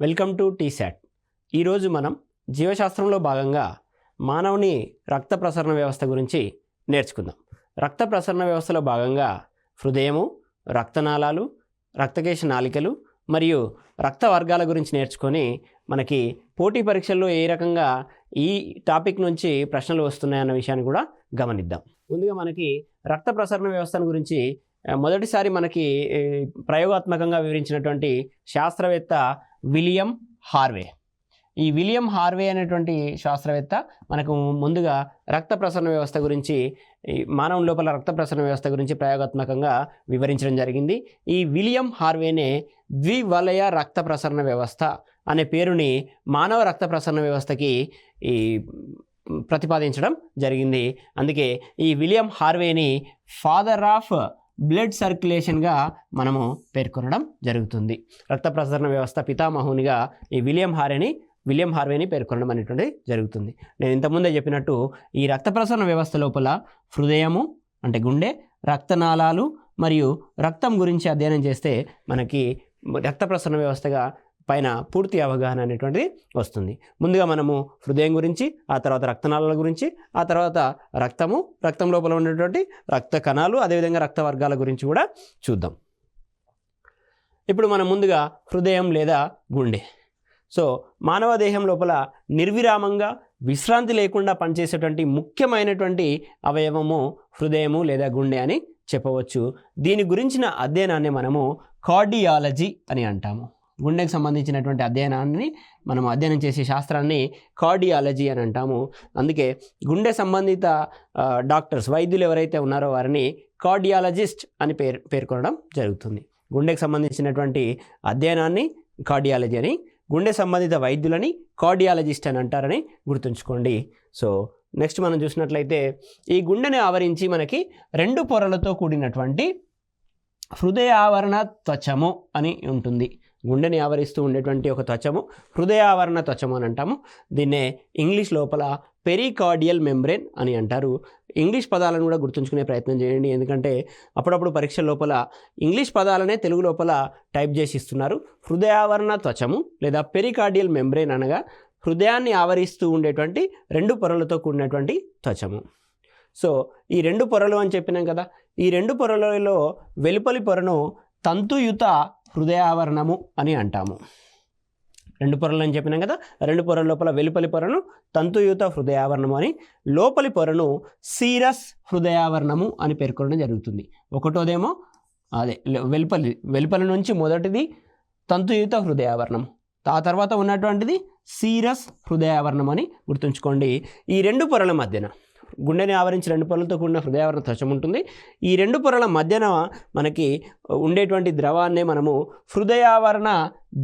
Welcome to T-SAT. ఈరోజు మనం జీవశాస్త్రంలో భాగంగా మానవుని రక్త ప్రసరణ వ్యవస్థ గురించి నేర్చుకుందాం. రక్త ప్రసరణ వ్యవస్థలో భాగంగా హృదయము, రక్తనాళాలు, రక్తకేశ నాళికలు మరియు రక్త వర్గాల గురించి నేర్చుకొని మనకి పోటీ పరీక్షల్లో ఏ రకంగా ఈ టాపిక్ నుంచి ప్రశ్నలు వస్తున్నాయన్న విషయాన్ని కూడా గమనిద్దాం. ముందుగా మనకి రక్త ప్రసరణ వ్యవస్థను గురించి మొదటిసారి మనకి ప్రయోగాత్మకంగా వివరించినటువంటి శాస్త్రవేత్త విలియం హార్వే. ఈ విలియం హార్వే అనేటువంటి శాస్త్రవేత్త మనకు ముందుగా రక్త ప్రసరణ వ్యవస్థ గురించి, మానవుని లోపల రక్త ప్రసరణ వ్యవస్థ గురించి ప్రయోగాత్మకంగా వివరించడం జరిగింది. ఈ విలియం హార్వేనే ద్వివలయ రక్త ప్రసరణ వ్యవస్థ అనే పేరుని మానవ రక్త ప్రసరణ వ్యవస్థకి ప్రతిపాదించడం జరిగింది. అందుకే ఈ విలియం హార్వేని ఫాదర్ ఆఫ్ బ్లడ్ సర్క్యులేషన్గా మనము పేర్కొనడం జరుగుతుంది. రక్త ప్రసరణ వ్యవస్థ పితామహునిగా ఈ విలియం హార్వేని పేర్కొనడం అనేటువంటిది జరుగుతుంది. నేను ఇంతకుముందే చెప్పినట్టు ఈ రక్త ప్రసరణ వ్యవస్థ లోపల హృదయము అంటే గుండె, రక్తనాళాలు మరియు రక్తం గురించి అధ్యయనం చేస్తే మనకి రక్త ప్రసరణ వ్యవస్థగా పైన పూర్తి అవగాహన అనేటువంటిది వస్తుంది. ముందుగా మనము హృదయం గురించి, ఆ తర్వాత రక్తనాళాల గురించి, ఆ తర్వాత రక్తం లోపల ఉన్నటువంటి రక్త కణాలు, అదేవిధంగా రక్త వర్గాల గురించి కూడా చూద్దాం. ఇప్పుడు మనం ముందుగా హృదయం లేదా గుండె. సో మానవ దేహం లోపల నిర్విరామంగా విశ్రాంతి లేకుండా పనిచేసేటువంటి ముఖ్యమైనటువంటి అవయవము హృదయము లేదా గుండె అని చెప్పవచ్చు. దీని గురించిన అధ్యయనాన్ని మనము కార్డియాలజీ అని అంటాము. గుండెకు సంబంధించినటువంటి అధ్యయనాన్ని మనం అధ్యయనం చేసే శాస్త్రాన్ని కార్డియాలజీ అని అంటాము. అందుకే గుండె సంబంధిత డాక్టర్స్, వైద్యులు ఎవరైతే ఉన్నారో వారిని కార్డియాలజిస్ట్ అని పేర్కొనడం జరుగుతుంది. గుండెకు సంబంధించినటువంటి అధ్యయనాన్ని కార్డియాలజీ అని, గుండె సంబంధిత వైద్యులని కార్డియాలజిస్ట్ అని అంటారని గుర్తుంచుకోండి. సో నెక్స్ట్ మనం చూసినట్లయితే ఈ గుండెని ఆవరించి మనకి 2 పొరలతో కూడినటువంటి హృదయావరణ త్వచము అని ఉంటుంది. గుండెని ఆవరిస్తూ ఉండేటువంటి ఒక త్వచము హృదయావరణ త్వచము అని అంటాము. దీన్నే ఇంగ్లీష్ లోపల పెరికార్డియల్ మెంబ్రేన్ అని అంటారు. ఇంగ్లీష్ పదాలను కూడా గుర్తుంచుకునే ప్రయత్నం చేయండి, ఎందుకంటే అప్పుడప్పుడు పరీక్ష లోపల ఇంగ్లీష్ పదాలనే తెలుగు లోపల టైప్ చేసి ఇస్తున్నారు. హృదయావరణ త్వచము లేదా పెరికార్డియల్ మెంబ్రేన్ అనగా హృదయాన్ని ఆవరిస్తూ ఉండేటువంటి 2 పొరలతో కూడినటువంటి త్వచము. సో ఈ 2 పొరలు అని చెప్పినాం కదా, ఈ 2 పొరలలో వెలుపలి పొరను తంతుయుత హృదయావరణము అని అంటాము. 2 పొరలు అని చెప్పినాం కదా, 2 పొరల లోపల వెలుపలి పొరను తంతుయుత హృదయావరణము అని, లోపలి పొరను సీరస్ హృదయావరణము అని పేర్కొనడం జరుగుతుంది. ఒకటోదేమో అదే వెలుపలి నుంచి మొదటిది తంతుయుత హృదయావరణము, ఆ తర్వాత ఉన్నటువంటిది సీరస్ హృదయావరణం అని గుర్తుంచుకోండి. ఈ 2 పొరల మధ్యన గుండెని ఆవరించి 2 పొరలతో కూడిన హృదయావరణ త్వచం ఉంటుంది. ఈ 2 పొరల మధ్యన మనకి ఉండేటువంటి ద్రవాన్నే మనము హృదయావరణ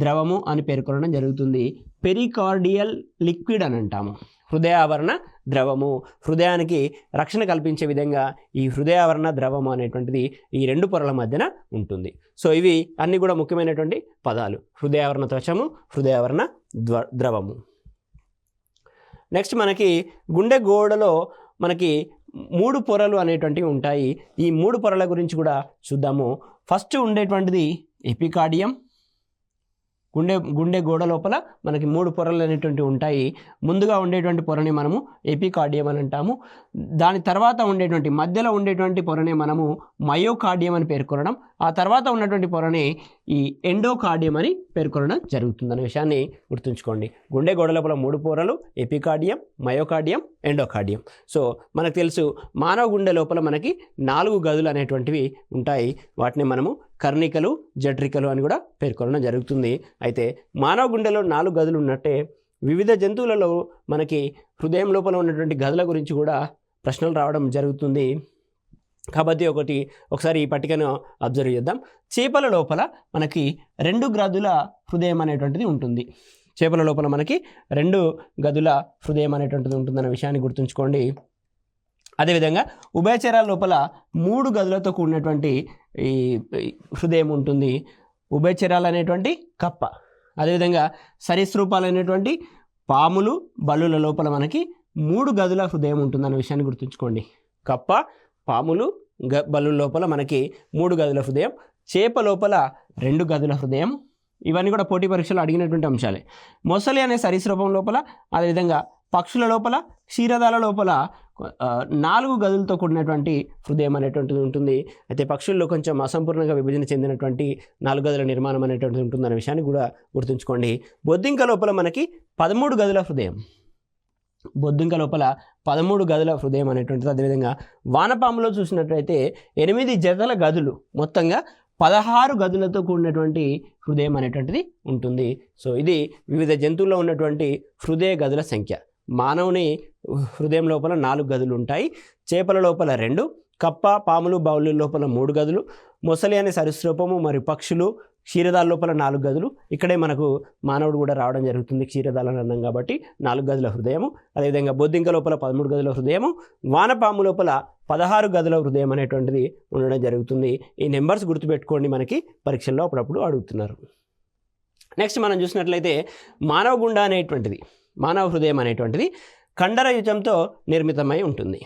ద్రవము అని పేర్కొనడం జరుగుతుంది. పెరికార్డియల్ లిక్విడ్ అని అంటాము. హృదయావరణ ద్రవము, హృదయానికి రక్షణ కల్పించే విధంగా ఈ హృదయావరణ ద్రవము అనేటువంటిది ఈ 2 పొరల మధ్యన ఉంటుంది. సో ఇవి అన్నీ కూడా ముఖ్యమైనటువంటి పదాలు: హృదయావరణ త్వచము, హృదయావరణ ద్రవము. నెక్స్ట్ మనకి గుండె గోడలో మనకి 3 పొరలు అనేటువంటివి ఉంటాయి. ఈ 3 పొరల గురించి కూడా చూద్దాము. ఫస్ట్ ఉండేటువంటిది ఎపికార్డియం. గుండె గోడ లోపల మనకి 3 పొరలు అనేటువంటివి ఉంటాయి. ముందుగా ఉండేటువంటి పొరని మనము ఎపికార్డియం అని అంటాము. దాని తర్వాత ఉండేటువంటి మధ్యలో ఉండేటువంటి పొరని మనము మయోకార్డియం అని పేర్కొనడం, ఆ తర్వాత ఉన్నటువంటి పొరని ఈ ఎండోకార్డియం అని పేర్కొనడం జరుగుతుందనే విషయాన్ని గుర్తుంచుకోండి. గుండె గోడ లోపల 3 పొరలు: ఎపికార్డియం, మయోకార్డియం, ఎండోకార్డియం. సో మనకు తెలుసు మానవ గుండె లోపల మనకి 4 గదులు అనేటువంటివి ఉంటాయి. వాటిని మనము కర్ణికలు, జఠరికలు అని కూడా పేర్కొనడం జరుగుతుంది. అయితే మానవ గుండెలో 4 గదులు ఉన్నట్టే వివిధ జంతువులలో మనకి హృదయం లోపల ఉన్నటువంటి గదుల గురించి కూడా ప్రశ్నలు రావడం జరుగుతుంది. కాబట్టి ఒకసారి ఈ పట్టికను అబ్జర్వ్ చేద్దాం. చేపల లోపల మనకి 2 గదుల హృదయం అనేటువంటిది ఉంటుంది. చేపల లోపల మనకి 2 గదుల హృదయం అనేటువంటిది ఉంటుందన్న విషయాన్ని గుర్తుంచుకోండి. అదేవిధంగా ఉభయచరాల లోపల 3 గదులతో కూడినటువంటి ఈ హృదయం ఉంటుంది. ఉభయచరాలు అనేటువంటి కప్ప, అదేవిధంగా సరీసృపాలు అనేటువంటి పాములు, బల్లుల లోపల మనకి 3 గదుల హృదయం ఉంటుందన్న విషయాన్ని గుర్తుంచుకోండి. కప్ప, పాములు, బల్లుల లోపల మనకి 3 గదుల హృదయం. చేప లోపల 2 గదుల హృదయం, ఇవన్నీ కూడా పోటీ పరీక్షలు అడిగినటువంటి అంశాలే. మొసలి అనే సరీసృపం లోపల, అదేవిధంగా పక్షుల లోపల, క్షీరదాల లోపల 4 గదులతో కూడినటువంటి హృదయం అనేటువంటిది ఉంటుంది. అయితే పక్షుల్లో కొంచెం అసంపూర్ణంగా విభజన చెందినటువంటి 4 గదుల నిర్మాణం అనేటువంటిది ఉంటుందనే విషయాన్ని కూడా గుర్తుంచుకోండి. బొద్దింక లోపల మనకి 13 గదుల హృదయం, బొద్దింక లోపల 13 గదుల హృదయం అనేటువంటిది. అదేవిధంగా వానపాములో చూసినట్లయితే 8 జతల గదులు, మొత్తంగా 16 గదులతో కూడినటువంటి హృదయం అనేటువంటిది ఉంటుంది. సో ఇది వివిధ జంతువుల్లో ఉన్నటువంటి హృదయ గదుల సంఖ్య. మానవుని హృదయం లోపల 4 గదులు ఉంటాయి, చేపల లోపల 2, కప్ప, పాములు, బావుల లోపల 3 గదులు, మొసలి అనే సరీసృపము మరియు పక్షులు, క్షీరదాల లోపల 4 గదులు. ఇక్కడే మనకు మానవుడు కూడా రావడం జరుగుతుంది, క్షీరదాలని అన్నాం కాబట్టి 4 గదుల హృదయము. అదేవిధంగా బొద్దింక లోపల 13 గదుల హృదయము, వానపాము లోపల 16 గదుల హృదయం అనేటువంటిది ఉండడం జరుగుతుంది. ఈ నెంబర్స్ గుర్తుపెట్టుకోండి, మనకి పరీక్షల్లో అప్పుడప్పుడు అడుగుతున్నారు. నెక్స్ట్ మనం చూసినట్లయితే మానవ గుండ అనేటువంటిది, మానవ హృదయం అనేటువంటిది కండరయుజంతో నిర్మితమై ఉంటుంది.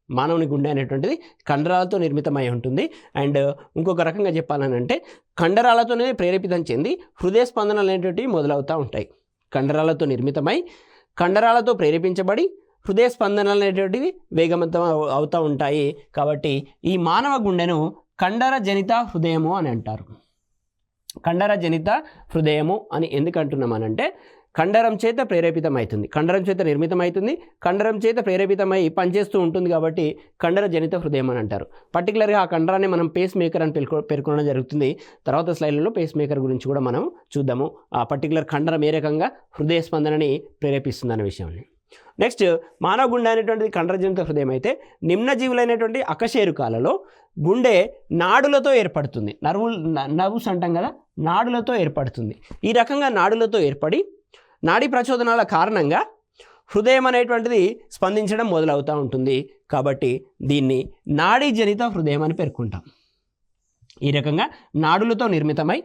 మానవుని గుండె అనేటువంటిది కండరాలతో నిర్మితమై ఉంటుంది. అండ్ ఇంకొక రకంగా చెప్పాలని అంటే కండరాలతోనే ప్రేరేపితం చెంది హృదయ స్పందనలు అనేటువంటివి మొదలవుతూ ఉంటాయి. కండరాలతో నిర్మితమై, కండరాలతో ప్రేరేపించబడి హృదయ స్పందనలు అనేటువంటివి వేగవంతం అవుతూ ఉంటాయి. కాబట్టి ఈ మానవ గుండెను కండర జనిత హృదయము అని అంటారు. కండర జనిత హృదయము అని ఎందుకు అంటున్నామనంటే కండరం చేత ప్రేరేపితమవుతుంది, కండరం చేత నిర్మితమవుతుంది, కండరం చేత ప్రేరేపితమై పనిచేస్తూ ఉంటుంది కాబట్టి కండర జనిత హృదయం అని అంటారు. పర్టికులర్గా ఆ కండరాన్ని మనం పేస్ మేకర్ అని పేర్కొనడం జరుగుతుంది. తర్వాత స్లైడ్లలో పేస్ మేకర్ గురించి కూడా మనం చూద్దాము, ఆ పర్టికులర్ కండరం ఏ రకంగా హృదయ స్పందనని ప్రేరేపిస్తుంది అనే విషయాన్ని. నెక్స్ట్ మానవ గుండె అనేటువంటిది కండరజనిత హృదయం అయితే నిమ్నజీవులైనటువంటి అకశేరుకాలలో గుండె నాడులతో ఏర్పడుతుంది. నర్వ్స్ అంటాం కదా, నాడులతో ఏర్పడుతుంది. ఈ రకంగా నాడులతో ఏర్పడి నాడీ ప్రచోదనాల కారణంగా హృదయం అనేటువంటిది స్పందించడం మొదలవుతూ ఉంటుంది. కాబట్టి దీన్ని నాడీ జనిత హృదయం అని పేర్కొంటాం. ఈ రకంగా నాడులతో నిర్మితమై,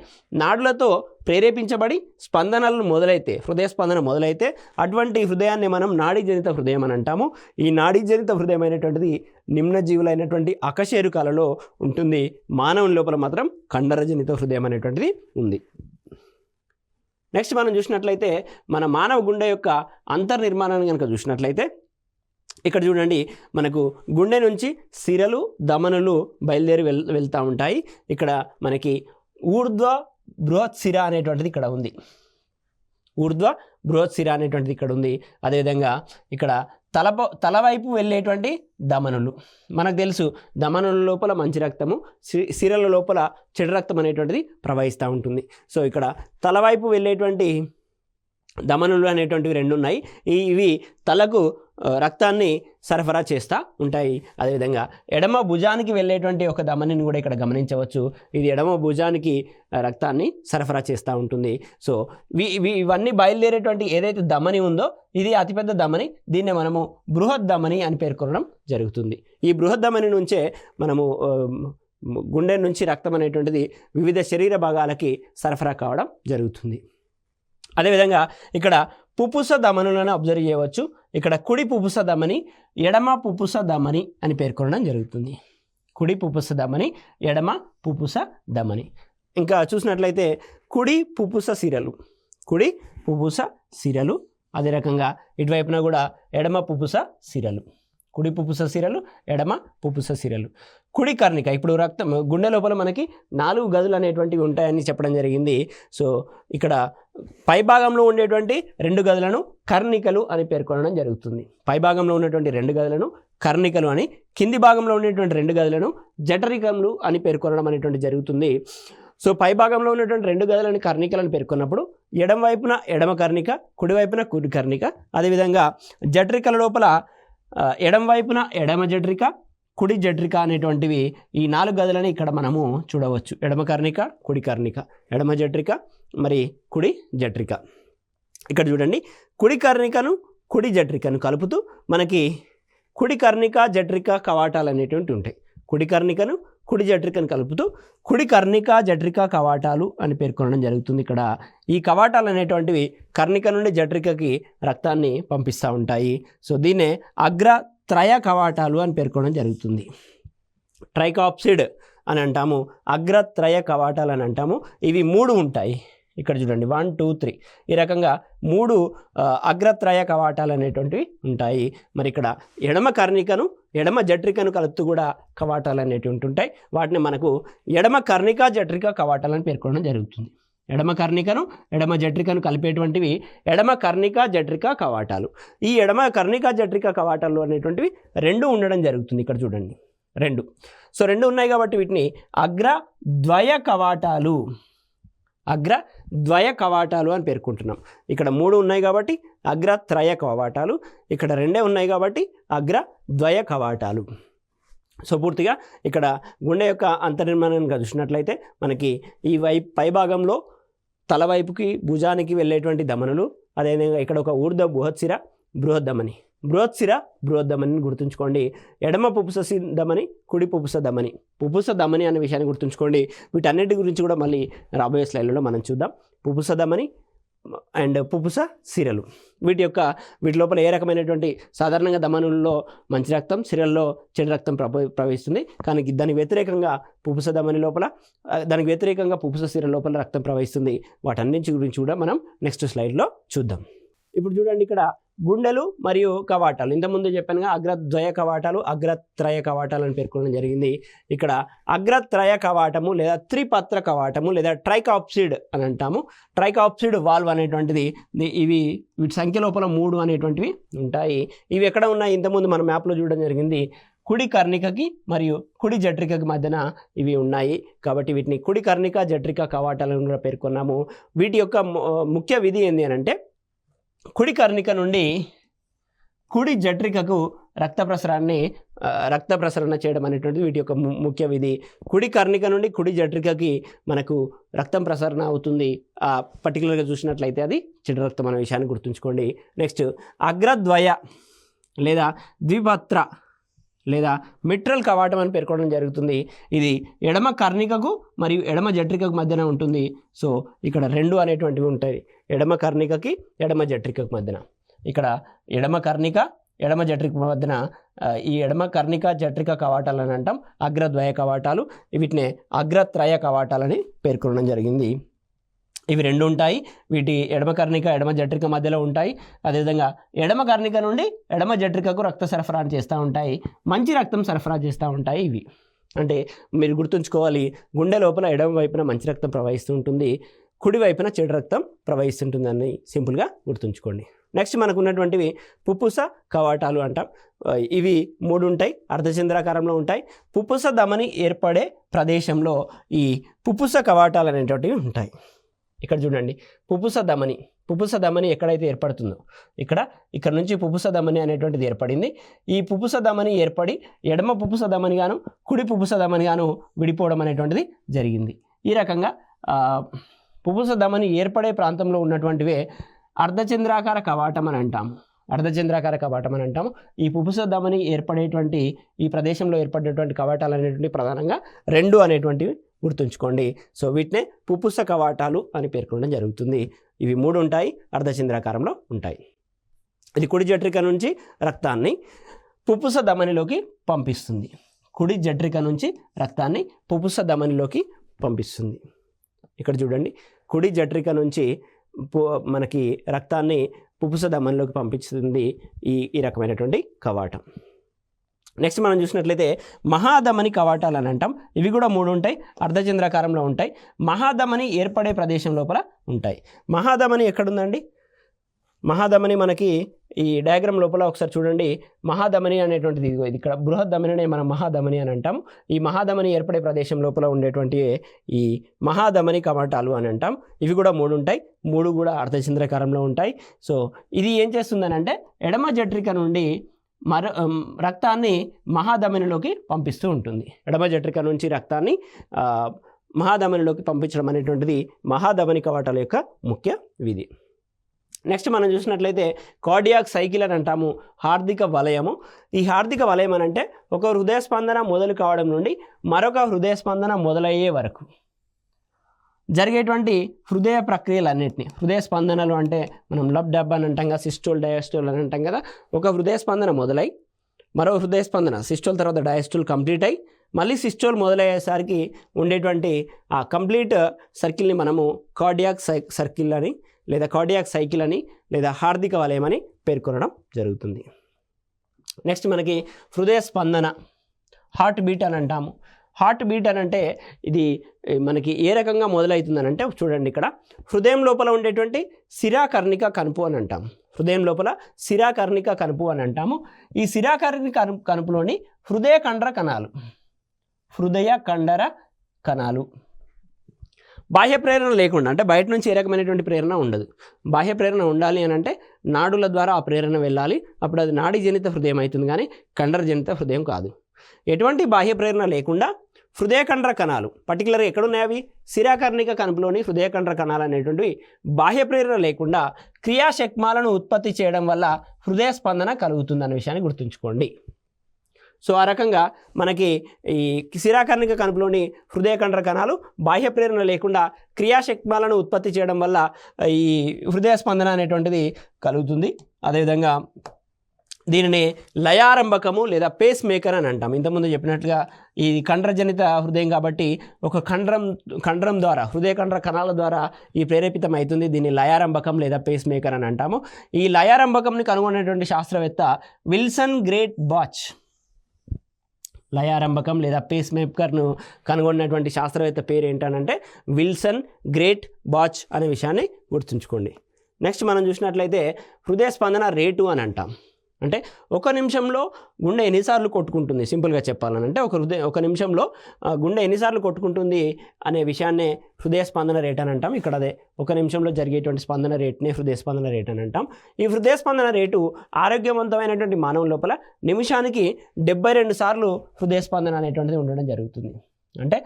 నాడులతో ప్రేరేపించబడి స్పందనలు మొదలైతే, హృదయ స్పందన మొదలైతే అటువంటి హృదయాన్ని మనం నాడీ జనిత హృదయం అని అంటాము. ఈ నాడీ జనిత హృదయం అనేటువంటిది నిమ్నజీవులైనటువంటి అకశేరుకాలలో ఉంటుంది. మానవుని లోపల మాత్రం కండరజనిత హృదయం అనేటువంటిది ఉంది. నెక్స్ట్ మనం చూసినట్లయితే మన మానవ గుండె యొక్క అంతర్నిర్మాణాన్ని కనుక చూసినట్లయితే ఇక్కడ చూడండి, మనకు గుండె నుంచి సిరలు, ధమనులు బయలుదేరి వెళ్తూ ఉంటాయి. ఇక్కడ మనకి ఊర్ధ్వ బృహత్ శిర అనేటువంటిది ఇక్కడ ఉంది, ఊర్ధ్వ బృహత్ శిర అనేటువంటిది ఇక్కడ ఉంది. అదేవిధంగా ఇక్కడ తలవైపు వెళ్ళేటువంటి ధమనులు, మనకు తెలుసు ధమనుల లోపల మంచి రక్తము, సిరల లోపల చెడు రక్తం అనేటువంటిది ప్రవహిస్తూ ఉంటుంది. సో ఇక్కడ తలవైపు వెళ్ళేటువంటి ధమనులు అనేటువంటివి 2 ఉన్నాయి. ఇవి తలకు రక్తాన్ని సరఫరా చేస్తూ ఉంటాయి. అదేవిధంగా ఎడమ భుజానికి వెళ్ళేటువంటి ఒక ధమనిని కూడా ఇక్కడ గమనించవచ్చు. ఇది ఎడమ భుజానికి రక్తాన్ని సరఫరా చేస్తూ ఉంటుంది. సో ఇవన్నీ బయలుదేరేటువంటి ఏదైతే ధమని ఉందో ఇది అతిపెద్ద ధమని, దీన్నే మనము బృహత్ ధమని అని పేర్కొనడం జరుగుతుంది. ఈ బృహత్ ధమని నుంచే మనము గుండె నుంచి రక్తం అనేటువంటిది వివిధ శరీర భాగాలకి సరఫరా కావడం జరుగుతుంది. అదేవిధంగా ఇక్కడ పుపుస ధమనులను అబ్జర్వ్ చేయవచ్చు. ఇక్కడ కుడి పుపుస ధమని, ఎడమ పుపుస ధమని అని పేర్కొనడం జరుగుతుంది. కుడి పుపుస ధమని, ఎడమ పుపుస ధమని. ఇంకా చూసినట్లయితే కుడి పుపుస సిరలు, కుడి పుపుస సిరలు, అదే రకంగా ఇటువైపున కూడా ఎడమ పుపుస సిరలు, కుడి పుపుస సిరలు, ఎడమ పుపుస సిరలు. కుడి కర్ణిక, ఇప్పుడు రక్తం గుండె లోపల మనకి 4 గదులు అనేటువంటివి ఉంటాయని చెప్పడం జరిగింది. సో ఇక్కడ పైభాగంలో ఉండేటువంటి 2 గదులను కర్ణికలు అని పేర్కొనడం జరుగుతుంది. పైభాగంలో ఉన్నటువంటి 2 గదులను కర్ణికలు అని, కింది భాగంలో ఉండేటువంటి 2 గదులను జఠరికములు అని పేర్కొనడం అనేటువంటి జరుగుతుంది. సో పైభాగంలో ఉన్నటువంటి 2 గదులను కర్ణికలను పేర్కొన్నప్పుడు ఎడమ వైపున ఎడమ కర్ణిక, కుడివైపున కుడి కర్ణిక. అదేవిధంగా జఠరికల లోపల ఎడమ వైపున ఎడమ జఠరిక, కుడి జఠరిక అనేటువంటివి ఈ 4 గదులని ఇక్కడ మనము చూడవచ్చు. ఎడమ కర్ణిక, కుడి కర్ణిక, ఎడమ జఠరిక, మరి కుడి జఠరిక. ఇక్కడ చూడండి, కుడి కర్ణికను కుడి జఠరికను కలుపుతూ మనకి కుడి కర్ణిక జఠరిక కవాటాలు అనేటువంటి ఉంటాయి. కుడి కర్ణికను కుడి జఠరికను కలుపుతూ కుడి కర్ణిక జఠరిక కవాటాలు అని పేర్కొనడం జరుగుతుంది. ఇక్కడ ఈ కవాటాలు అనేటువంటివి కర్ణిక నుండి జఠరికకి రక్తాన్ని పంపిస్తూ ఉంటాయి. సో దీన్నే అగ్రత్రయ కవాటాలు అని పేర్కొనడం జరుగుతుంది. ట్రైకాప్సిడ్ అని అంటాము, అగ్రత్రయ కవాటాలు అని అంటాము. ఇవి 3 ఉంటాయి. ఇక్కడ చూడండి 1 2 3 ఈ రకంగా 3 అగ్రత్రయ కవాటాలు అనేటువంటివి ఉంటాయి. మరి ఇక్కడ ఎడమ కర్ణికను ఎడమ జఠరికను కలుపుతూ కూడా కవాటాలు అనేటివి ఉంటుంటాయి. వాటిని మనకు ఎడమ కర్ణిక జఠరిక కవాటాలని పేర్కొనడం జరుగుతుంది. ఎడమ కర్ణికను ఎడమ జఠరికను కలిపేటువంటివి ఎడమ కర్ణిక జఠరిక కవాటాలు. ఈ ఎడమ కర్ణిక జఠరిక కవాటాలు అనేటువంటివి 2 ఉండడం జరుగుతుంది. ఇక్కడ చూడండి 2. సో 2 ఉన్నాయి కాబట్టి వీటిని అగ్రద్వయ కవాటాలు అని పేర్కొంటున్నాం. ఇక్కడ 3 ఉన్నాయి కాబట్టి అగ్రత్రయ కవాటాలు, ఇక్కడ 2 ఉన్నాయి కాబట్టి అగ్రద్వయ కవాటాలు. సో పూర్తిగా ఇక్కడ గుండె యొక్క అంతర్నిర్మాణంగా చూసినట్లయితే మనకి ఈ పై భాగంలో తల వైపుకి భుజానికి వెళ్ళేటువంటి ధమనులు, అదేవిధంగా ఇక్కడ ఒక ఊర్ధ్వ బృహత్శిర బృహద్దమని, బృహద్దమని గుర్తుంచుకోండి. ఎడమ పుపుస ధమని, కుడి పుపుస ధమని అనే విషయాన్ని గుర్తుంచుకోండి. వీటన్నిటి గురించి కూడా మళ్ళీ రాబోయే స్లైడ్లలో మనం చూద్దాం. పుపుస ధమని అండ్ పుపుస సిరలు, వీటి లోపల ఏ రకమైనటువంటి సాధారణంగా ధమనుల్లో మంచి రక్తం, సిరల్లో చెడు రక్తం ప్రవహిస్తుంది. కానీ దానికి వ్యతిరేకంగా పుపుస ధమని లోపల, దానికి వ్యతిరేకంగా పుపుస సిర లోపల రక్తం ప్రవహిస్తుంది. వాటన్నింటి గురించి కూడా మనం నెక్స్ట్ స్లైడ్లో చూద్దాం. ఇప్పుడు చూడండి, ఇక్కడ గుండెలు మరియు కవాటాలు, ఇంతకుముందు చెప్పానుగా అగ్రద్వయ కవాటాలు, అగ్రత్రయ కవాటాలు అని పేర్కొనడం జరిగింది. ఇక్కడ అగ్రత్రయ కవాటము లేదా త్రిపత్ర కవాటము లేదా ట్రైకాప్సిడ్ అని అంటాము. ట్రైకాప్సిడ్ వాల్వ్ అనేటువంటిది వీటి సంఖ్య లోపల 3 అనేటువంటివి ఉంటాయి. ఇవి ఎక్కడ ఉన్నాయి? ఇంతకుముందు మన మ్యాప్లో చూడడం జరిగింది. కుడి కర్ణికకి మరియు కుడి జఠరికకి మధ్యన ఇవి ఉన్నాయి కాబట్టి వీటిని కుడి కర్ణిక జఠరిక కవాటాలను కూడా పేర్కొన్నాము. వీటి యొక్క ముఖ్య విధి ఏంటి అని అంటే, కుడి కర్ణిక నుండి కుడి జఠరికకు రక్త ప్రసరణ చేయడం అనేటువంటిది వీటి యొక్క ముఖ్య విధి. కుడి కర్ణిక నుండి కుడి జఠరికకి మనకు రక్తం ప్రసరణ అవుతుంది. పర్టికులర్గా చూసినట్లయితే అది చెడు రక్తం అనే విషయాన్ని గుర్తుంచుకోండి. నెక్స్ట్ అగ్రద్వయ లేదా ద్విపత్ర లేదా మిట్రల్ కవాటం అని పేర్కొనడం జరుగుతుంది. ఇది ఎడమ కర్ణికకు మరియు ఎడమ జఠరికకు మధ్యన ఉంటుంది. సో ఇక్కడ 2 అనేటువంటివి ఉంటాయి, ఎడమ కర్ణికకి ఎడమ జఠరికకు మధ్యన. ఇక్కడ ఎడమ కర్ణిక ఎడమ జఠరిక మధ్యన ఈ ఎడమ కర్ణిక జఠరిక కవాటాలు అని అంటాం. అగ్రద్వయ కవాటాలు, వీటిని అగ్రత్రయ కవాటాలని పేర్కొనడం జరిగింది. ఇవి 2 ఉంటాయి. వీటి ఎడమ కర్ణిక ఎడమ జఠరిక మధ్యలో ఉంటాయి. అదేవిధంగా ఎడమ కర్ణిక నుండి ఎడమ జఠరికకు రక్త సరఫరా చేస్తూ ఉంటాయి, మంచి రక్తం సరఫరా చేస్తూ ఉంటాయి. ఇవి అంటే మీరు గుర్తుంచుకోవాలి, గుండె లోపల ఎడమ వైపున మంచి రక్తం ప్రవహిస్తూ ఉంటుంది, కుడి వైపున చెడు రక్తం ప్రవహిస్తుంటుందని సింపుల్గా గుర్తుంచుకోండి. నెక్స్ట్ మనకు ఉన్నటువంటివి పుప్పుస కవాటాలు అంటాం. ఇవి 3 ఉంటాయి, అర్ధచంద్రాకారంలో ఉంటాయి. పుప్పుస ధమని ఏర్పడే ప్రదేశంలో ఈ పుప్పుస కవాటాలు అనేటువంటివి ఉంటాయి. ఇక్కడ చూడండి, పుప్పుస ధమని ఎక్కడైతే ఏర్పడుతుందో ఇక్కడ నుంచి పుప్పుస ధమని అనేటువంటిది ఏర్పడింది. ఈ పుప్పుస ధమని ఏర్పడి ఎడమ పుప్పుస ధమని గాను కుడి పుప్పుస ధమని గాను విడిపోవడం అనేటువంటిది జరిగింది. ఈ రకంగా పుప్పుస ధమని ఏర్పడే ప్రాంతంలో ఉన్నటువంటివే అర్ధచంద్రాకార కవాటం అని అంటాము. ఈ పుప్పుస ధమని ఏర్పడేటువంటి ఈ ప్రదేశంలో ఏర్పడేటువంటి కవాటాలు అనేటువంటి ప్రధానంగా 2 అనేటువంటివి గుర్తుంచుకోండి. సో వీటినే పుప్పుస కవాటాలు అని పేర్కొనడం జరుగుతుంది. ఇవి 3 ఉంటాయి, అర్ధచంద్రాకారంలో ఉంటాయి. ఇది కుడి జఠరిక నుంచి రక్తాన్ని పుప్పుస ధమనిలోకి పంపిస్తుంది. ఇక్కడ చూడండి, కుడి జఠరిక నుంచి మనకి రక్తాన్ని పుప్పుస ధమనిలోకి పంపిస్తుంది ఈ రకమైనటువంటి కవాటం. నెక్స్ట్ మనం చూసినట్లయితే మహాధమని కవాటాలు అని అంటాం. ఇవి కూడా 3 ఉంటాయి, అర్ధచంద్రాకారంలో ఉంటాయి. మహాధమని ఏర్పడే ప్రదేశం లోపల ఉంటాయి. మహాధమని ఎక్కడుందండి? మహాధమని మనకి ఈ డయాగ్రామ్ లోపల ఒకసారి చూడండి. మహాధమని అనేటువంటిది ఇది ఇక్కడ బృహద్దమని మనం మహాధమని అని అంటాం. ఈ మహాధమని ఏర్పడే ప్రదేశం లోపల ఉండేటువంటి ఈ మహాధమని కవాటాలు అని అంటాం. ఇవి కూడా 3 ఉంటాయి, 3 కూడా అర్ధచంద్రాకారంలో ఉంటాయి. సో ఇది ఏం చేస్తుందని అంటే ఎడమ జఠరిక నుండి రక్తాన్ని మహాధమనిలోకి పంపిస్తూ ఉంటుంది. ఎడమ జఠరిక నుంచి రక్తాన్ని మహాధమనిలోకి పంపించడం అనేటువంటిది మహాధమని కవాటాల యొక్క ముఖ్య విధి. నెక్స్ట్ మనం చూసినట్లయితే కార్డియాక్ సైకిల్ అని అంటాము, హార్దిక వలయము. ఈ హార్దిక వలయం అని అంటే ఒక హృదయ స్పందన మొదలు కావడం నుండి మరొక హృదయ స్పందన మొదలయ్యే వరకు జరిగేటువంటి హృదయ ప్రక్రియలన్నింటినీ, హృదయ స్పందనలు అంటే మనం లబ్ డబ్ అని అంటాం కదా, సిస్టోల్ డయాస్టోల్ అని అంటాం కదా. ఒక హృదయ స్పందన మొదలై మరో హృదయ స్పందన సిస్టోల్ తర్వాత డయాస్టోల్ కంప్లీట్ అయ్యి మళ్ళీ సిస్టోల్ మొదలయ్యేసరికి ఉండేటువంటి ఆ కంప్లీట్ సర్కిల్ని మనము కార్డియాక్ సర్కిల్ అని లేదా కార్డియాక్ సైకిల్ అని లేదా హార్దిక వలయం అని పేర్కొనడం జరుగుతుంది. నెక్స్ట్ మనకి హృదయ స్పందన, హార్ట్ బీట్ అని అంటాము. హార్ట్ బీట్ అని అంటే ఇది మనకి ఏ రకంగా మొదలవుతుందని అంటే చూడండి, ఇక్కడ హృదయం లోపల ఉండేటువంటి శిరాకర్ణిక కణుపు అని అంటాము. హృదయం లోపల శిరాకర్ణిక కణుపు అని అంటాము. ఈ శిరాకర్ణిక కణుపులోని హృదయ కండర కణాలు బాహ్య ప్రేరణ లేకుండా, అంటే బయట నుంచి ఏ రకమైనటువంటి ప్రేరణ ఉండదు. బాహ్య ప్రేరణ ఉండాలి అని అంటే నాడుల ద్వారా ఆ ప్రేరణ వెళ్ళాలి, అప్పుడు అది నాడీ జనిత హృదయం అవుతుంది, కానీ కండర జనిత హృదయం కాదు. ఎటువంటి బాహ్య ప్రేరణ లేకుండా హృదయ కండర కణాలు, పర్టికులర్గా ఎక్కడున్నాయి అవి, శిరాకర్ణిక కణుపులోని హృదయ కండర కణాలు అనేటువంటివి బాహ్య ప్రేరణ లేకుండా క్రియాశక్మాలను ఉత్పత్తి చేయడం వల్ల హృదయ స్పందన కలుగుతుందన్న విషయాన్ని గుర్తుంచుకోండి. సో ఆ రకంగా మనకి ఈ శిరాకర్ణిక కణుపులోని హృదయ కండర కణాలు బాహ్య ప్రేరణ లేకుండా క్రియాశక్మాలను ఉత్పత్తి చేయడం వల్ల ఈ హృదయ స్పందన అనేటువంటిది కలుగుతుంది. అదేవిధంగా దీనిని లయారంభకము లేదా పేస్ మేకర్ అని అంటాం. ఇంతకుముందు చెప్పినట్లుగా ఈ కండరజనిత హృదయం కాబట్టి ఒక కండరం ద్వారా, హృదయ కండర కణాల ద్వారా ఈ ప్రేరేపితం అవుతుంది. దీన్ని లయారంభకం లేదా పేస్ మేకర్ అని అంటాము. ఈ లయారంభకంని కనుగొన్నటువంటి శాస్త్రవేత్త విల్సన్ గ్రేట్ బాచ్. లయారంభకం లేదా పేస్ మేకర్ను కనుగొన్నటువంటి శాస్త్రవేత్త పేరు ఏంటనంటే విల్సన్ గ్రేట్ బాచ్ అనే విషయాన్ని గుర్తుంచుకోండి. నెక్స్ట్ మనం చూసినట్లయితే హృదయ స్పందన రేటు అని అంటాం. అంటే ఒక నిమిషంలో గుండె ఎన్నిసార్లు కొట్టుకుంటుంది, సింపుల్గా చెప్పాలనంటే ఒక నిమిషంలో గుండె ఎన్నిసార్లు కొట్టుకుంటుంది అనే విషయాన్నే హృదయ స్పందన రేట్ అని అంటాం. ఇక్కడ అదే ఒక నిమిషంలో జరిగేటువంటి స్పందన రేట్నే హృదయ స్పందన రేట్ అని అంటాం. ఈ హృదయ స్పందన రేటు ఆరోగ్యవంతమైనటువంటి మానవుల లోపల నిమిషానికి 72 సార్లు హృదయ స్పందన అనేటువంటిది ఉండడం జరుగుతుంది. అంటే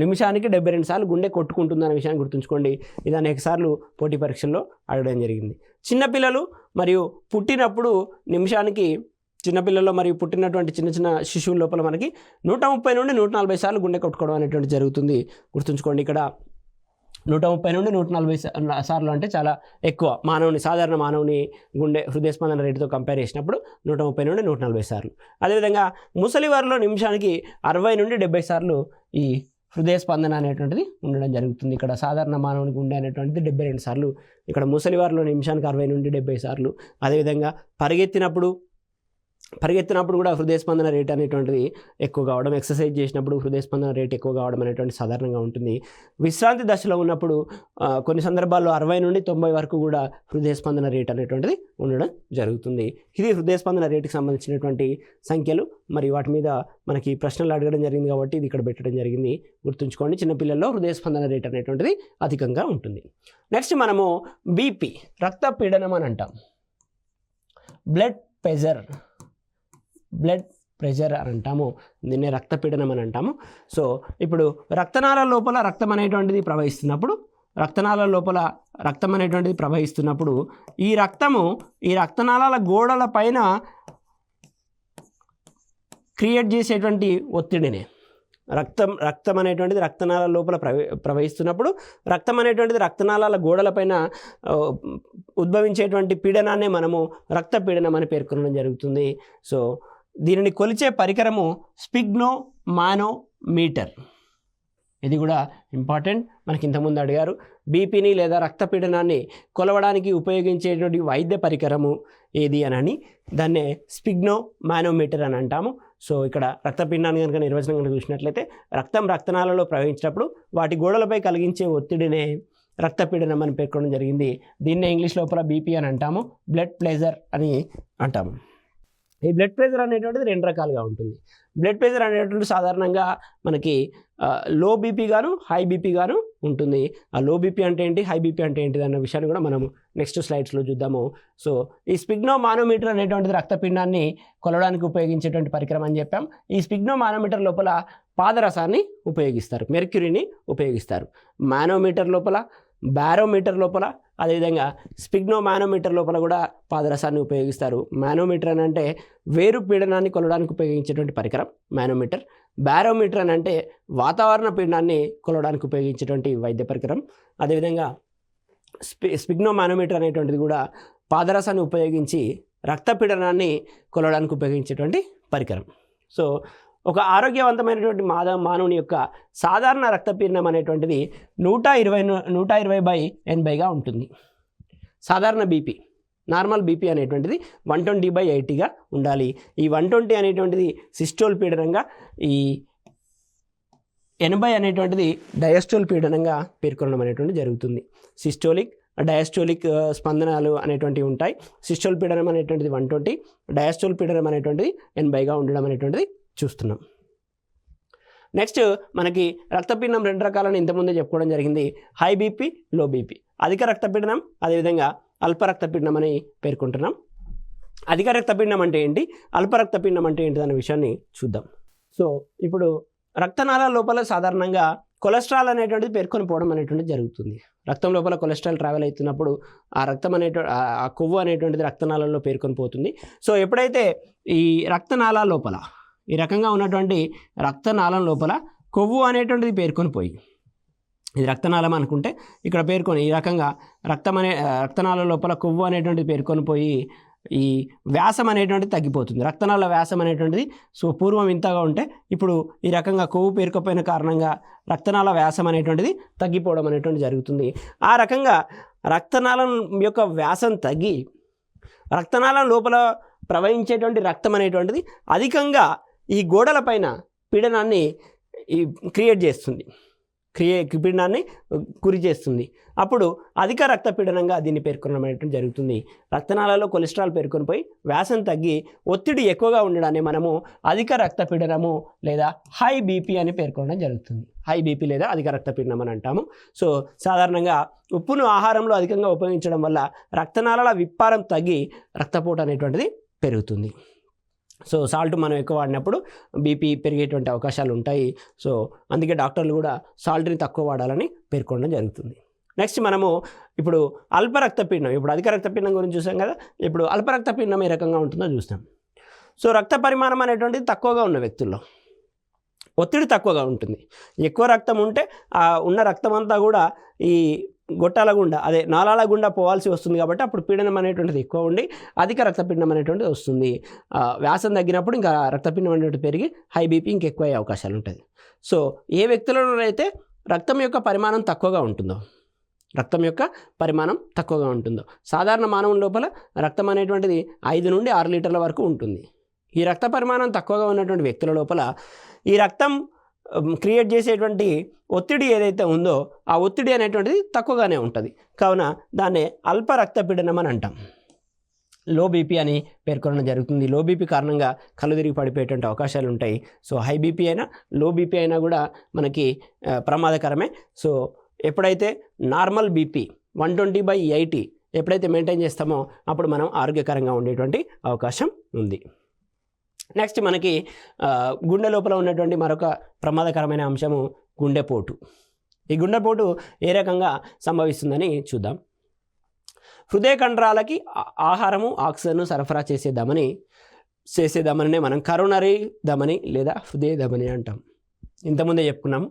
నిమిషానికి 72 సార్లు గుండె కొట్టుకుంటుందనే విషయాన్ని గుర్తుంచుకోండి. ఇది అనేక సార్లు పోటీ పరీక్షల్లో అడగడం జరిగింది. చిన్నపిల్లలు మరియు పుట్టినప్పుడు నిమిషానికి, చిన్నపిల్లల్లో మరియు పుట్టినటువంటి చిన్న శిశువుల లోపల మనకి 130 నుండి 140 సార్లు గుండె కొట్టుకోవడం అనేటువంటి జరుగుతుంది. గుర్తుంచుకోండి, ఇక్కడ 130 నుండి 140 సార్లు అంటే చాలా ఎక్కువ. సాధారణ మానవుని హృదయ స్పందన రేటుతో కంపేర్ చేసినప్పుడు 130 నుండి 140 సార్లు. అదేవిధంగా ముసలి వారిలో నిమిషానికి 60 నుండి 70 సార్లు ఈ హృదయ స్పందన అనేటువంటిది ఉండడం జరుగుతుంది. ఇక్కడ సాధారణ మానవునికి ఉండే అనేటువంటిది 72 సార్లు, ఇక్కడ ముసలి వారిలో నిమిషానికి 60 నుండి 70 సార్లు. అదేవిధంగా పరిగెత్తినప్పుడు కూడా హృదయ స్పందన రేట్ అనేటువంటిది ఎక్కువ కావడం, ఎక్సర్సైజ్ చేసినప్పుడు హృదయ స్పందన రేట్ ఎక్కువ కావడం అనేటువంటి సాధారణంగా ఉంటుంది. విశ్రాంతి దశలో ఉన్నప్పుడు కొన్ని సందర్భాల్లో 60 నుండి 90 వరకు కూడా హృదయ స్పందన రేట్ అనేటువంటిది ఉండడం జరుగుతుంది. ఇది హృదయ స్పందన రేటుకి సంబంధించినటువంటి సంఖ్యలు. మరి వాటి మీద మనకి ప్రశ్నలు అడగడం జరిగింది కాబట్టి ఇది ఇక్కడ పెట్టడం జరిగింది. గుర్తుంచుకోండి, చిన్నపిల్లల్లో హృదయ స్పందన రేట్ అనేటువంటిది అధికంగా ఉంటుంది. నెక్స్ట్ మనము బీపీ, రక్తపీడనం అని అంటాం. బ్లడ్ ప్రెషర్ అని అంటాము, దీన్ని రక్తపీడనం అని అంటాము. సో ఇప్పుడు రక్తనాళాల లోపల రక్తం అనేటువంటిది ప్రవహిస్తున్నప్పుడు ఈ రక్తనాళాల గోడల పైన క్రియేట్ చేసేటువంటి ఒత్తిడినే రక్తం అనేటువంటిది రక్తనాళాల లోపల ప్రవహిస్తున్నప్పుడు రక్తం అనేటువంటిది రక్తనాళాల గోడలపైన ఉద్భవించేటువంటి పీడనాన్నే మనము రక్తపీడనం అని పేర్కొనడం జరుగుతుంది. సో దీనిని కొలిచే పరికరము స్పిగ్నోమానోమీటర్. ఇది కూడా ఇంపార్టెంట్, మనకి ఇంతకుముందు అడిగారు. బీపీని లేదా రక్తపీడనాన్ని కొలవడానికి ఉపయోగించేటువంటి వైద్య పరికరము ఏది అని దాన్నే స్పిగ్నోమానోమీటర్ అని అంటాము. సో ఇక్కడ రక్తపీడనాన్ని కనుక నిర్వచనం కనుక చూసినట్లయితే రక్తనాళాలలో ప్రవహించినప్పుడు వాటి గోడలపై కలిగించే ఒత్తిడినే రక్తపీడనం అని పేర్కొనడం జరిగింది. దీన్నే ఇంగ్లీష్ లోపల బీపీ అని అంటాము, బ్లడ్ ప్రెషర్ అని అంటాము. ఈ బ్లడ్ ప్రెషర్ అనేటువంటిది 2 రకాలుగా ఉంటుంది. బ్లడ్ ప్రెషర్ అనేటువంటి సాధారణంగా మనకి లో బీపీ గాను హై బీపీ గాను ఉంటుంది. ఆ లో బీపీ అంటే ఏంటి, హై బీపీ అంటే ఏంటిది అన్న విషయాన్ని కూడా మనం నెక్స్ట్ స్లైడ్స్లో చూద్దాము. సో ఈ స్పిగ్నోమానోమీటర్ అనేటువంటిది రక్తపిండాన్ని కొలవడానికి ఉపయోగించేటువంటి పరికరం అని చెప్పాం. ఈ స్పిగ్నోమానోమీటర్ లోపల పాదరసాన్ని ఉపయోగిస్తారు, మెర్క్యూరీని ఉపయోగిస్తారు. మానోమీటర్ లోపల, బారోమీటర్ లోపల, అదేవిధంగా స్పిగ్నోమానోమీటర్ లోపల కూడా పాదరసాన్ని ఉపయోగిస్తారు. మానోమీటర్ అని అంటే వేరు పీడనాన్ని కొలవడానికి ఉపయోగించేటువంటి పరికరం మానోమీటర్. బారోమీటర్ అని అంటే వాతావరణ పీడనాన్ని కొలవడానికి ఉపయోగించేటువంటి వైద్య పరికరం. అదేవిధంగా స్పిగ్నోమానోమీటర్ అనేటువంటిది కూడా పాదరసాన్ని ఉపయోగించి రక్తపీడనాన్ని కొలవడానికి ఉపయోగించేటువంటి పరికరం. సో ఒక ఆరోగ్యవంతమైనటువంటి మానవుని యొక్క సాధారణ రక్తపీడనం అనేటువంటిది 120/80గా ఉంటుంది. సాధారణ బీపీ, నార్మల్ బీపీ అనేటువంటిది 120/80గా ఉండాలి. ఈ 120 అనేటువంటిది సిస్టోల్ పీడనంగా, ఈ 80 అనేటువంటిది డయాస్టోల్ పీడనంగా పేర్కొనడం అనేటువంటిది జరుగుతుంది. సిస్టోలిక్, డయాస్టోలిక్ స్పందనాలు అనేటువంటివి ఉంటాయి. సిస్టోల్ పీడనం అనేటువంటిది 120, డయాస్టోల్ పీడనం అనేటువంటిది 80గా ఉండడం అనేటువంటిది చూస్తున్నాం. నెక్స్ట్ మనకి రక్తపీడనం 2 రకాలని ఇంతకుముందే చెప్పుకోవడం జరిగింది. High BP, low BP. అధిక రక్తపీడనం, అదేవిధంగా అల్ప రక్తపీడనం అని పేర్కొంటున్నాం. అధిక రక్తపీడనం అంటే ఏంటి, అల్ప రక్తపీడనం అంటే ఏంటి అనే విషయాన్ని చూద్దాం. సో ఇప్పుడు రక్తనాళాల లోపల సాధారణంగా కొలెస్ట్రాల్ అనేటువంటిది పేర్కొని పోవడం అనేటువంటిది జరుగుతుంది. రక్తం లోపల కొలెస్ట్రాల్ ట్రావెల్ అవుతున్నప్పుడు ఆ రక్తం ఆ కొవ్వు అనేటువంటిది రక్తనాళాల్లో పేర్కొని పోతుంది. సో ఎప్పుడైతే ఈ రక్తనాళాల లోపల ఈ రకంగా ఉన్నటువంటి రక్తనాళం లోపల కొవ్వు అనేటువంటిది పేర్కొని పోయి, ఇది రక్తనాళం అనుకుంటే ఇక్కడ పేర్కొని ఈ రకంగా రక్తనాళం లోపల కొవ్వు అనేటువంటిది పేర్కొని పోయి ఈ వ్యాసం అనేటువంటిది తగ్గిపోతుంది. రక్తనాళ వ్యాసం అనేటువంటిది సో పూర్వం ఇంతగా ఉంటే ఇప్పుడు ఈ రకంగా కొవ్వు పేరుకపోయిన కారణంగా రక్తనాళ వ్యాసం అనేటువంటిది తగ్గిపోవడం అనేటువంటిది జరుగుతుంది. ఆ రకంగా రక్తనాళం యొక్క వ్యాసం తగ్గి రక్తనాళం లోపల ప్రవహించేటువంటి రక్తం అనేటువంటిది అధికంగా ఈ గోడల పైన పీడనాన్ని క్రియేట్ చేస్తుంది, పీడనాన్ని గురి చేస్తుంది. అప్పుడు అధిక రక్తపీడనంగా దీన్ని పేర్కొనడం అనేటువంటి జరుగుతుంది. రక్తనాళాల్లో కొలెస్ట్రాల్ పేర్కొని పోయి వ్యాసం తగ్గి ఒత్తిడి ఎక్కువగా ఉండడాన్ని మనము అధిక రక్తపీడనము లేదా హై బీపీ అని పేర్కొనడం జరుగుతుంది. హై బీపీ లేదా అధిక రక్తపీడనం అని అంటాము. సో సాధారణంగా ఉప్పును ఆహారంలో అధికంగా ఉపయోగించడం వల్ల రక్తనాళాల విప్పారం తగ్గి రక్తపోటు అనేటువంటిది పెరుగుతుంది. సో సాల్ట్ మనం ఎక్కువ వాడినప్పుడు బీపీ పెరిగేటువంటి అవకాశాలు ఉంటాయి. సో అందుకే డాక్టర్లు కూడా సాల్ట్ని తక్కువ వాడాలని పేర్కొనడం జరుగుతుంది. నెక్స్ట్ మనము ఇప్పుడు అల్ప రక్తపీడనం, ఇప్పుడు అధిక రక్తపీడనం గురించి చూసాం కదా, ఇప్పుడు అల్ప రక్తపీడనం ఏ రకంగా ఉంటుందో చూస్తాం. సో రక్త పరిమాణం అనేటువంటిది తక్కువగా ఉన్న వ్యక్తుల్లో ఒత్తిడి తక్కువగా ఉంటుంది. ఎక్కువ రక్తం ఉంటే ఆ ఉన్న రక్తం అంతా కూడా ఈ గొట్టాల గుండా, అదే నాళాల గుండా పోవాల్సి వస్తుంది. కాబట్టి అప్పుడు పీడనం అనేటువంటిది ఎక్కువ ఉండి అధిక రక్తపీడనం అనేటువంటిది వస్తుంది. వ్యాసం తగ్గినప్పుడు ఇంకా రక్తపీడనం అనేటువంటిది పెరిగి హై బీపీ ఇంకెక్కువ అయ్యే అవకాశాలు ఉంటాయి. సో ఏ వ్యక్తులలోనైతే రక్తం యొక్క పరిమాణం తక్కువగా ఉంటుందో, సాధారణ మానవుల లోపల రక్తం అనేటువంటిది 5 నుండి 6 లీటర్ల వరకు ఉంటుంది. ఈ రక్త పరిమాణం తక్కువగా ఉన్నటువంటి వ్యక్తుల లోపల ఈ రక్తం క్రియేట్ చేసేటువంటి ఒత్తిడి ఏదైతే ఉందో ఆ ఒత్తిడి అనేటువంటిది తక్కువగానే ఉంటుంది. కావున దాన్నే అల్ప రక్తపీడనం అని అంటాం. లో బీపీ అని పేర్కొనడం జరుగుతుంది. లో బీపీ కారణంగా కళ్ళు తిరిగి పడిపోయేటువంటి అవకాశాలు ఉంటాయి. సో హై బీపీ అయినా లో బీపీ అయినా కూడా మనకి ప్రమాదకరమే. సో ఎప్పుడైతే నార్మల్ బీపీ 120/80 ఎప్పుడైతే మెయింటైన్ చేస్తామో అప్పుడు మనం ఆరోగ్యకరంగా ఉండేటువంటి అవకాశం ఉంది. నెక్స్ట్ మనకి గుండె లోపల ఉన్నటువంటి మరొక ప్రమాదకరమైన అంశము గుండెపోటు. ఈ గుండెపోటు ఏ రకంగా సంభవిస్తుందని చూద్దాం. హృదయ కండరాలకి ఆహారము ఆక్సిజన్ సరఫరా చేసే ధమనినే మనం కరోనరీ ధమని లేదా హృదయ ధమని అంటాం. ఇంతకుముందే చెప్పుకున్నాము,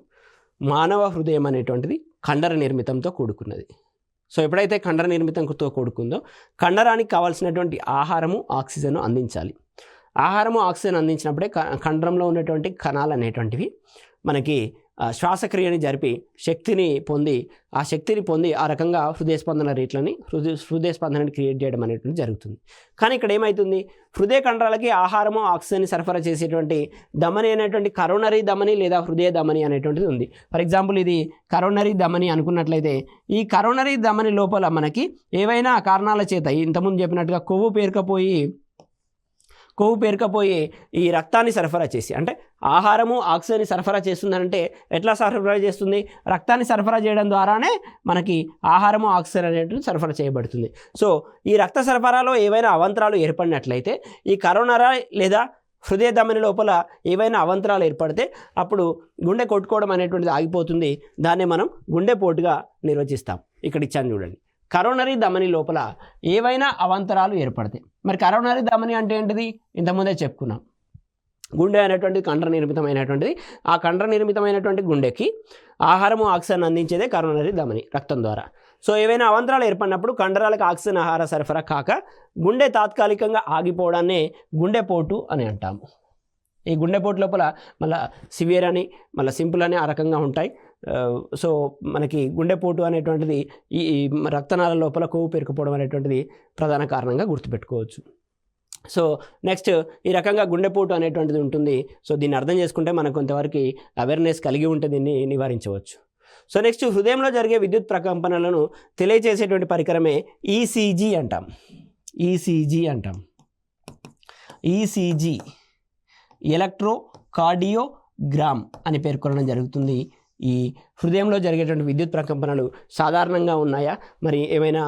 మానవ హృదయం అనేటువంటిది కండర నిర్మితంతో కూడుకున్నది. సో ఎప్పుడైతే కండర నిర్మితంతో కూడుకుందో కండరానికి కావాల్సినటువంటి ఆహారము ఆక్సిజన్ అందించాలి. ఆహారము ఆక్సిజన్ అందించినప్పుడే కండరంలో ఉన్నటువంటి కణాలు అనేటువంటివి మనకి శ్వాసక్రియని జరిపి శక్తిని పొంది ఆ రకంగా హృదయ స్పందనని క్రియేట్ చేయడం అనేటువంటి జరుగుతుంది. కానీ ఇక్కడ ఏమవుతుంది, హృదయ కండరాలకి ఆహారము ఆక్సిజన్ సరఫరా చేసేటువంటి ధమని అనేటువంటి కరోనరీ ధమని లేదా హృదయ ధమని అనేటువంటిది ఉంది. ఫర్ ఎగ్జాంపుల్ ఇది కరోనరీ ధమని అనుకున్నట్లయితే ఈ కరోనరీ ధమని లోపల మనకి ఏవైనా కారణాల చేత ఇంతకుముందు చెప్పినట్టుగా కొవ్వు పేరుకపోయి ఈ రక్తాన్ని సరఫరా చేసి, అంటే ఆహారము ఆక్సిజన్ సరఫరా చేస్తుందంటే ఎట్లా సరఫరా చేస్తుంది, రక్తాన్ని సరఫరా చేయడం ద్వారానే మనకి ఆహారము ఆక్సిజన్ అనేటువంటి సరఫరా చేయబడుతుంది. సో ఈ రక్త సరఫరాలో ఏవైనా అవాంతరాలు ఏర్పడినట్లయితే ఈ కరోనరీ లేదా హృదయ ధమని లోపల ఏవైనా అవాంతరాలు ఏర్పడితే అప్పుడు గుండె కొట్టుకోవడం అనేటువంటిది ఆగిపోతుంది. దాన్ని మనం గుండెపోటుగా నిర్వచిస్తాం. ఇక్కడ ఇచ్చాను చూడండి, కరోనరీ ధమని లోపల ఏవైనా అవాంతరాలు ఏర్పడతాయి. మరి కరోనరీ ధమని అంటే ఏంటిది, ఇంతకుముందే చెప్పుకున్నాం. గుండె అనేటువంటిది కండర నిర్మితమైనటువంటిది. ఆ కండర నిర్మితమైనటువంటి గుండెకి ఆహారము ఆక్సిజన్ అందించేదే కరోనరీ ధమని రక్తం ద్వారా. సో ఏవైనా అవాంతరాలు ఏర్పడినప్పుడు కండరాలకు ఆక్సిజన్ ఆహార సరఫరా కాక గుండె తాత్కాలికంగా ఆగిపోవడాన్నే గుండెపోటు అని అంటాము. ఈ గుండెపోటు లోపల మళ్ళీ సివియర్ అని మళ్ళీ సింపుల్ అని ఆ రకంగా ఉంటాయి. సో మనకి గుండెపోటు అనేటువంటిది ఈ రక్తనాళ లోపల కొవ్వు పేరుకుపోవడం అనేటువంటిది ప్రధాన కారణంగా గుర్తుపెట్టుకోవచ్చు. సో నెక్స్ట్ ఈ రకంగా గుండెపోటు అనేటువంటిది ఉంటుంది. సో దీన్ని అర్థం చేసుకుంటే మనకు కొంతవరకు అవేర్నెస్ కలిగి ఉంటే దీన్ని నివారించవచ్చు. సో నెక్స్ట్ హృదయంలో జరిగే విద్యుత్ ప్రకంపనలను తెలియజేసేటువంటి పరికరమే ఈసీజీ అంటాం. ఈసీజీ ఎలక్ట్రోకార్డియోగ్రామ్ అని పేర్కొనడం జరుగుతుంది. ఈ హృదయంలో జరిగేటువంటి విద్యుత్ ప్రకంపనలు సాధారణంగా ఉన్నాయా, మరి ఏమైనా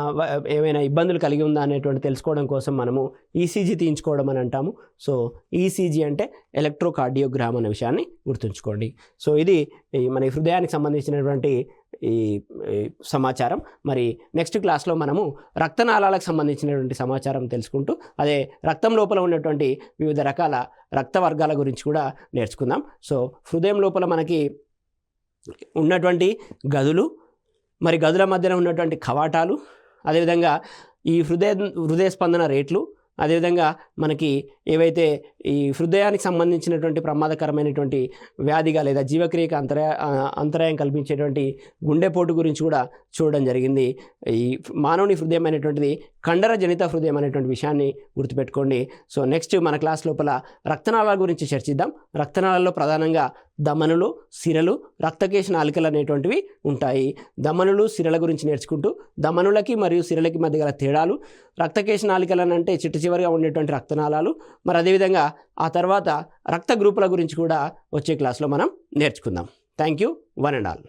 ఇబ్బందులు కలిగి ఉందా అనేటువంటి తెలుసుకోవడం కోసం మనము ఈసీజీ తీయించుకోవడం అని అంటాము. సో ఈసీజీ అంటే ఎలక్ట్రోకార్డియోగ్రామ్ అనే విషయాన్ని గుర్తుంచుకోండి. సో ఇది మన హృదయానికి సంబంధించినటువంటి ఈ సమాచారం. మరి నెక్స్ట్ క్లాస్లో మనము రక్తనాళాలకు సంబంధించినటువంటి సమాచారం తెలుసుకుంటూ అదే రక్తం లోపల ఉన్నటువంటి వివిధ రకాల రక్త వర్గాల గురించి కూడా నేర్చుకుందాం. సో హృదయం లోపల మనకి ఉన్నటువంటి గదులు, మరి గదుల మధ్యన ఉన్నటువంటి కవాటాలు, అదేవిధంగా ఈ హృదయ స్పందన రేట్లు, అదేవిధంగా మనకి ఏవైతే ఈ హృదయానికి సంబంధించినటువంటి ప్రమాదకరమైనటువంటి వ్యాధిగా లేదా జీవక్రియకు అంతరాయం కల్పించేటువంటి గుండెపోటు గురించి కూడా చూడడం జరిగింది. ఈ మానవుని హృదయం అనేటువంటిది కండర జనిత హృదయం అనేటువంటి విషయాన్ని గుర్తుపెట్టుకోండి. సో నెక్స్ట్ మన క్లాస్ లోపల రక్తనాళాల గురించి చర్చిద్దాం. రక్తనాళాల్లో ప్రధానంగా ధమనులు, సిరలు, రక్తకేశ నాళికలు అనేటువంటివి ఉంటాయి. ధమనులు, సిరల గురించి నేర్చుకుంటూ ధమనులకి మరియు సిరలకి మధ్య గల తేడాలు, రక్తకేశ నాళికలు అంటే చిట్ట చివరిగా ఉండేటువంటి రక్తనాళాలు, మరి అదేవిధంగా ఆ తర్వాత రక్త గ్రూపుల గురించి కూడా వచ్చే క్లాస్లో మనం నేర్చుకుందాం. Thank you, one and all.